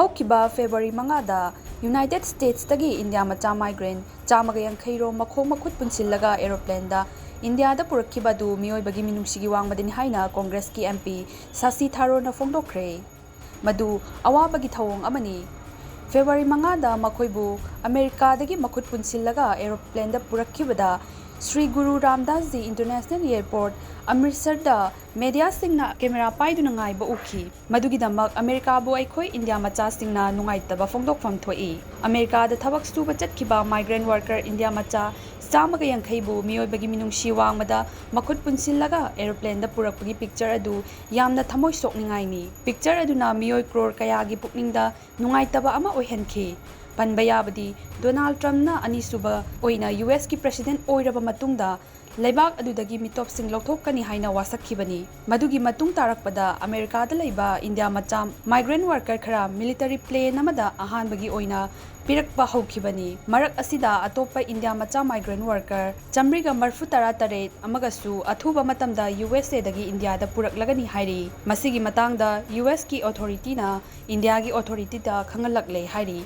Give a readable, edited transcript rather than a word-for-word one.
ꯍꯧꯈꯤꯕ February 5दा United ꯁ꯭ꯇꯦꯠꯁꯇꯒꯤ India ꯃꯆꯥ migraine 150 ꯔꯣꯝ ꯃꯈꯣꯡ-ꯃꯈꯨꯠ ꯄꯨꯟꯁꯤꯜꯂꯒ ꯑꯦꯔꯣꯄ꯭ꯂꯦꯟꯗ ꯏꯟꯗꯤꯌꯥꯗ ꯄꯨꯔꯛꯈꯤꯕ ꯑꯗꯨ ꯃꯤꯑꯣꯏꯕꯒꯤ ꯃꯤꯅꯨꯡꯁꯤꯒꯤ ꯋꯥꯡꯃꯗꯅꯤ ꯍꯥꯏꯅ ꯀꯣꯡꯒ꯭ꯔꯦꯁꯀꯤ MP ꯁꯥꯁꯤ ꯊꯥꯔꯣꯔꯅ ꯐꯣꯡꯗꯣꯛꯈ꯭ꯔꯦ꯫ ꯃꯗꯨ ꯑꯋꯥꯕꯒꯤ ꯊꯧꯑꯣꯡ ꯑꯃꯅꯤ꯫ ꯐꯦꯕ꯭ꯔꯨꯋꯥꯔꯤ 5दा ꯃꯈꯣꯏꯕꯨ ꯑꯃꯦꯔꯤꯀꯥꯗꯒꯤ ꯃꯈꯨꯠ ꯄꯨꯟꯁꯤꯜꯂꯒ ꯑꯦꯔꯣꯄ꯭ꯂꯦꯟꯗ ꯄꯨꯔꯛꯈꯤꯕꯗ ꯁ꯭ꯔꯤ ꯒꯨꯔꯨ ꯔꯥꯝꯗꯥꯁꯖꯤ ꯏꯟꯇꯔꯅꯦꯁꯅꯦꯜ ꯑꯦꯌꯔꯄꯣꯔꯠ ꯑꯃ꯭ꯔꯤꯠꯁꯔꯗ ꯃꯦꯗꯤꯌꯥꯁꯤꯡꯅ ꯀꯦꯃꯦꯔꯥ ꯄꯥꯏꯗꯨꯅ ꯉꯥꯏꯕ ꯎꯈꯤ꯫ ꯃꯗꯨꯒꯤꯗꯃꯛ ꯑꯃꯦꯔꯤꯀꯥꯕꯨ ꯑꯩꯈꯣꯏ ꯏꯟꯗꯤꯌꯥ ꯃꯆꯥꯁꯤꯡꯅ ꯅꯨꯡꯉꯥꯏꯇꯕ ꯐꯣꯡꯗꯣꯛꯐꯝ ꯊꯣꯛꯏ꯫ ꯑꯃꯦꯔꯤꯀꯥꯗ ꯊꯕꯛ ꯁꯨꯕ ꯆꯠꯈꯤꯕ ꯃꯥꯏꯒ꯭ꯔꯦꯟ ꯋꯥꯔꯀꯔ ꯏꯟꯗꯤꯌꯥ ꯃꯆꯥ 150ꯕꯨ ꯃꯤꯑꯣꯏꯕꯒꯤ ꯃꯤꯅꯨꯡꯁꯤ ꯋꯥꯡꯃꯗ ꯃꯈꯨꯠ ꯄꯨꯟꯁꯤꯜꯂꯒ ꯑꯦꯔꯣꯄ꯭ꯂꯦꯟꯗ ꯄꯨꯔꯛꯄꯒꯤ ꯄꯤꯛꯆꯔ ꯑꯗꯨ ꯌꯥꯝꯅ ꯊꯃꯣꯏ ꯁꯣꯛꯅꯤꯡꯉꯥꯏꯅꯤ꯫ ꯄꯤꯛꯆꯔ ꯑꯗꯨꯅ ꯃꯤꯑꯣꯏ ꯀ꯭ꯔꯣꯔ ꯀꯌꯥꯒꯤ ꯄꯨꯛꯅꯤꯡꯗ ꯅꯨꯡꯉꯥꯏꯇꯕ ꯑꯃ ꯑꯣꯏꯍꯟꯈꯤ꯫ ꯄꯟꯕ ꯌꯥꯕꯗꯤ ꯗꯣꯅꯥꯜꯗ ꯇ꯭ꯔꯝꯞꯅ ꯑꯅꯤꯁꯨꯕ ꯑꯣꯏꯅ ꯌꯨꯑꯦꯁꯀꯤ ꯄ꯭ꯔꯦꯁꯤꯗꯦꯟꯠ ꯑꯣꯏꯔꯕ ꯃꯇꯨꯡꯗ ꯂꯩꯕꯥꯛ ꯑꯗꯨꯗꯒꯤ ꯃꯤꯇꯣꯞꯁꯤꯡ ꯂꯧꯊꯣꯛꯀꯅꯤ ꯍꯥꯏꯅ ꯋꯥꯁꯛꯈꯤꯕꯅꯤ꯫ ꯃꯗꯨꯒꯤ ꯃꯇꯨꯡ ꯇꯥꯔꯛꯄꯗ ꯑꯃꯦꯔꯤꯀꯥꯗ ꯂꯩꯕ ꯏꯟꯗꯤꯌꯥ ꯃꯆꯥ ꯃꯥꯏꯒ꯭ꯔꯦꯟ ꯋꯥꯔꯀꯔ ꯈꯔ ꯃꯤꯂꯤꯇꯔꯤ ꯄ꯭ꯂꯦꯟ ꯑꯃꯗ ꯑꯍꯥꯟꯕꯒꯤ ꯑꯣꯏꯅ ꯄꯤꯔꯛꯄ ꯍꯧꯈꯤꯕꯅꯤ꯫ ꯃꯔꯛ ꯑꯁꯤꯗ ꯑꯇꯣꯞꯄ ꯏꯟꯗꯤꯌꯥ ꯃꯆꯥ ꯃꯥꯏꯒ꯭ꯔꯦꯟ ꯋꯥꯔꯀꯔ 138 ꯑꯃꯒꯁꯨ ꯑꯊꯨꯕ ꯃꯇꯝꯗ USAꯗꯒꯤ ꯏꯟꯗꯤꯌꯥꯗ ꯄꯨꯔꯛꯂꯒꯅꯤ ꯍꯥꯏꯔꯤ꯫ ꯃꯁꯤꯒꯤ ꯃꯇꯥꯡꯗ USꯀꯤ ꯑꯣꯊꯣꯔꯤꯇꯤꯅ ꯏꯟꯗꯤꯌꯥꯒꯤ ꯑꯣꯊꯣꯔꯤꯇꯤꯗ ꯈꯪꯍꯜꯂꯛꯂꯦ ꯍꯥꯏꯔꯤ꯫